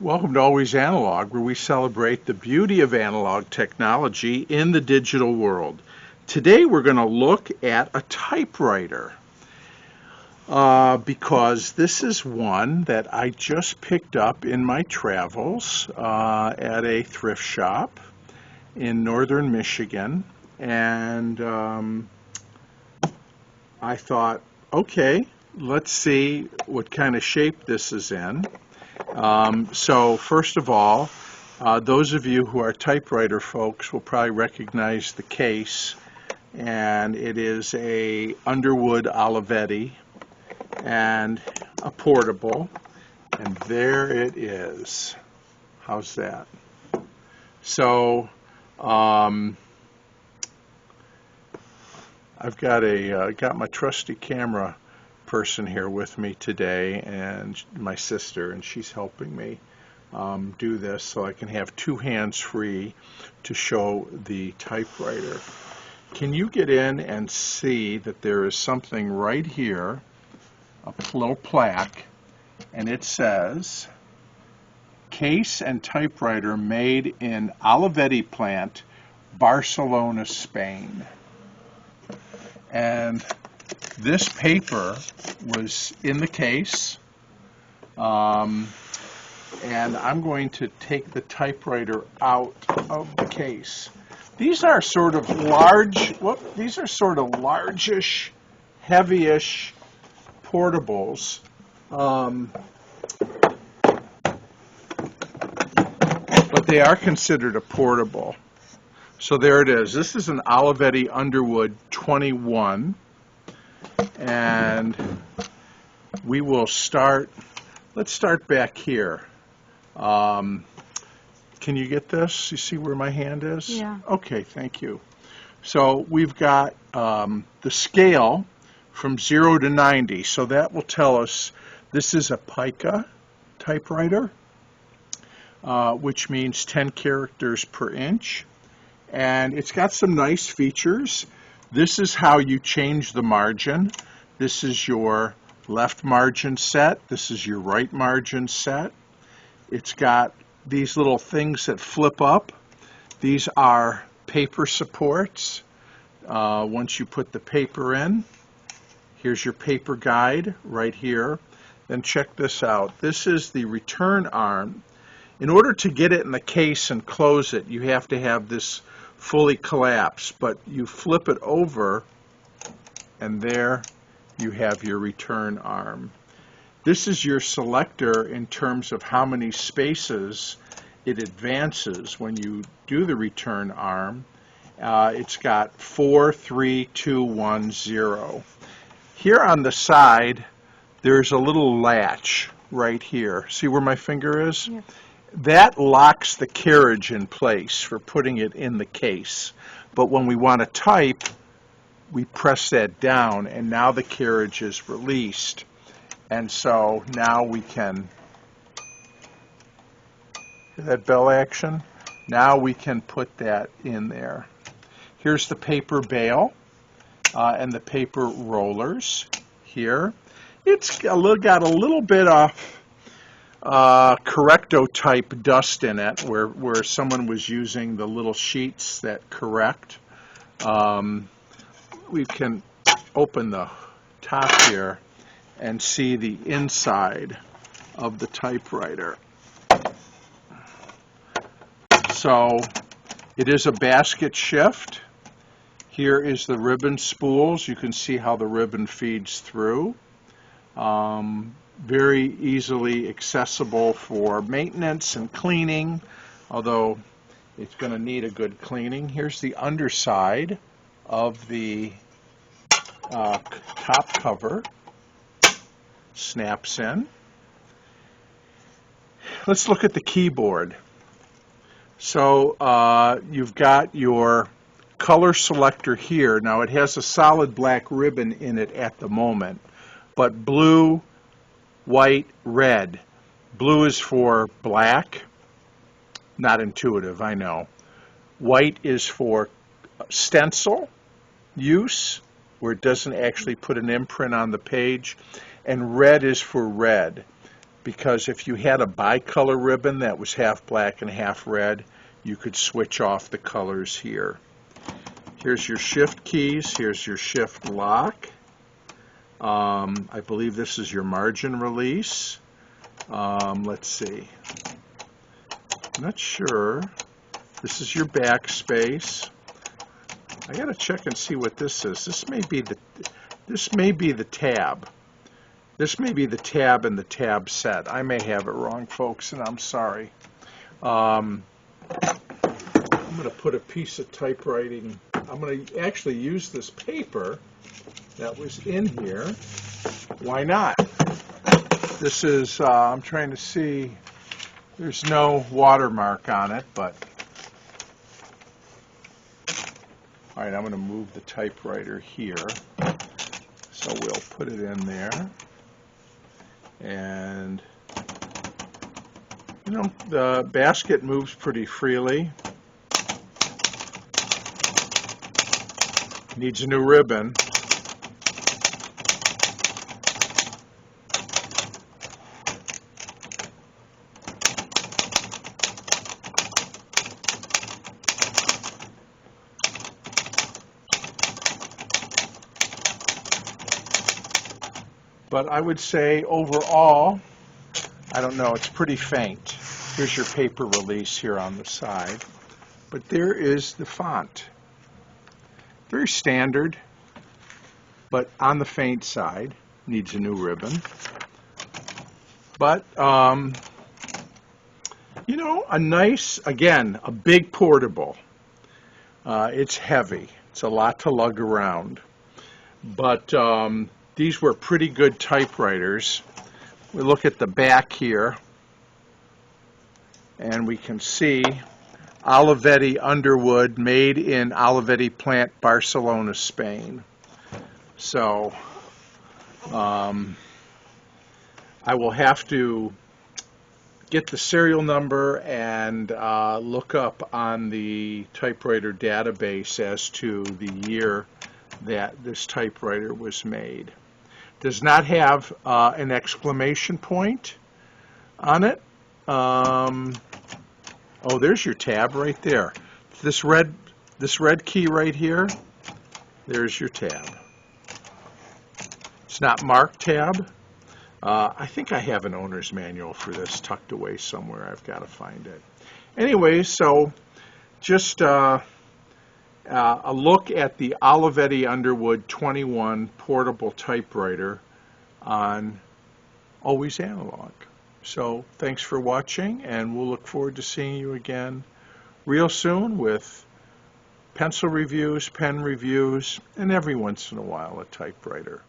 Welcome to Always Analog, where we celebrate the beauty of analog technology in the digital world. Today we're going to look at a typewriter because this is one that I just picked up in my travels at a thrift shop in northern Michigan. And I thought, okay, let's see what kind of shape this is in. So first of all, those of you who are typewriter folks will probably recognize the case, and it is a Underwood Olivetti and a portable, and there it is. How's that? So I've got my trusty camera person here with me today, and my sister, and she's helping me do this so I can have two hands free to show the typewriter. Can you get in and see that there is something right here, a little plaque, and it says, "Case and typewriter made in Olivetti plant, Barcelona, Spain." And this paper was in the case, and I'm going to take the typewriter out of the case. These are sort of largish, heavyish portables. But they are considered a portable. So there it is. This is an Olivetti Underwood 21. And we will start, let's start back here. Can you get this? You see where my hand is? Yeah. Okay, thank you. So we've got the scale from 0 to 90. So that will tell us this is a pica typewriter, which means 10 characters per inch. And it's got some nice features. This is how you change the margin. This is your left margin set. This is your right margin set. It's got these little things that flip up. These are paper supports. Once you put the paper in, here's your paper guide right here. Then check this out. This is the return arm. In order to get it in the case and close it, you have to have this fully collapsed, but you flip it over, and there you have your return arm. This is your selector in terms of how many spaces it advances when you do the return arm. It's got 4, 3, 2, 1, 0. Here on the side, there's a little latch right here. See where my finger is? Yeah. That locks the carriage in place for putting it in the case. But when we want to type, we press that down, and now the carriage is released. And so now we can, hear that bell action? Now we can put that in there. Here's the paper bail and the paper rollers here. It's got a little bit of correcto type dust in it where someone was using the little sheets that correct. We can open the top here and see the inside of the typewriter. So it is a basket shift. Here is the ribbon spools. You can see how the ribbon feeds through. Very easily accessible for maintenance and cleaning, although it's going to need a good cleaning. Here's the underside of the top cover. Snaps in. Let's look at the keyboard. So you've got your color selector here. Now it has a solid black ribbon in it at the moment, but blue, white, red. Blue is for black. Not intuitive, I know. White is for stencil use, where it doesn't actually put an imprint on the page. And red is for red. because if you had a bicolor ribbon that was half black and half red, you could switch off the colors here. Here's your shift keys. Here's your shift lock. I believe this is your margin release. Let's see. I'm not sure. This is your backspace. I gotta check and see what this is. This may be the tab. This may be the tab and the tab set. I may have it wrong, folks, and I'm sorry. I'm going to put a piece of typewriting. I'm going to actually use this paper that was in here. Why not? This is, I'm trying to see, there's no watermark on it, but all right, I'm going to move the typewriter here. So we'll put it in there. And, you know, the basket moves pretty freely. Needs a new ribbon. But I would say overall, I don't know, it's pretty faint. Here's your paper release here on the side. But there is the font. Very standard, but on the faint side. Needs a new ribbon. But, you know, a nice, again, a big portable. It's heavy. It's a lot to lug around. But these were pretty good typewriters. We look at the back here, and we can see Olivetti Underwood, made in Olivetti plant, Barcelona, Spain. So I will have to get the serial number and look up on the typewriter database as to the year that this typewriter was made. Does not have an exclamation point on it. Oh, there's your tab right there. This red key right here, there's your tab. It's not marked tab. I think I have an owner's manual for this tucked away somewhere. I've got to find it. Anyway, so just a look at the Olivetti Underwood 21 portable typewriter on Always Analog. So thanks for watching, and we'll look forward to seeing you again real soon with pencil reviews, pen reviews, and every once in a while a typewriter.